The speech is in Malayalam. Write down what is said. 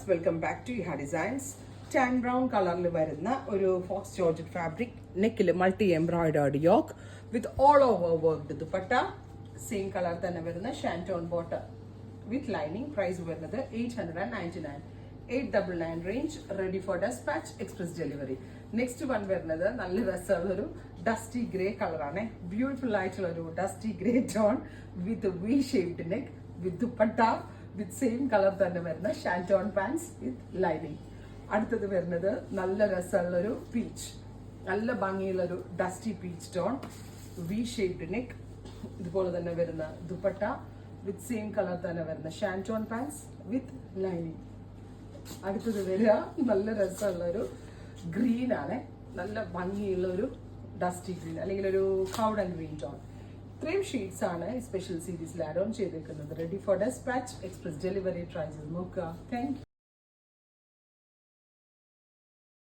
Viewers, welcome back to Iha designs. Tan brown കളറിൽ വരുന്ന ഒരു ഫോക്സ് ജോർജറ്റ് ഫാബ്രിക്, നെക്കിൽ multi embroidered yoke with all over worked dupatta, same colour തന്നെ വരുന്ന shantoon bottom with lining. Price വരുന്നത് 899, 899 range. Ready for dispatch, express delivery. Next one വരുന്നത് നല്ല രസമുള്ളൊരു ഡസ്റ്റി ഗ്രേ കളറാണ്. ബ്യൂട്ടിഫുൾ ആയിട്ടുള്ള ഒരു dusty grey tone with V shaped neck with dupatta with same colour തന്നെ വരുന്ന ഷാൻറ്റോൺ പാൻസ് വിത്ത് ലൈനിങ്. അടുത്തത് വരുന്നത് നല്ല രസമുള്ളൊരു പീച്ച്, നല്ല ഭംഗിയുള്ളൊരു dusty peach tone, V shaped neck, ഇതുപോലെ തന്നെ വരുന്ന ദുപ്പട്ട വിത്ത് സെയിം കളർ തന്നെ വരുന്ന ഷാൻറ്റോൺ പാൻസ് വിത്ത് ലൈനിങ്. അടുത്തത് വരിക നല്ല രസമുള്ളൊരു ഗ്രീൻ ആണ്, നല്ല ഭംഗിയുള്ള ഒരു ഡസ്റ്റി ഗ്രീൻ അല്ലെങ്കിൽ ഒരു കൗഡൻ ഗ്രീൻ ടോൺ. ഇത്രയും ഷീറ്റ്സ് ആണ് ഈ സ്പെഷ്യൽ സീരീസിൽ ആഡ് ഓൺ ചെയ്തേക്കുന്നത്. Ready for dispatch, express delivery. Try ചെയ്ത് നോക്കുക. Thank U.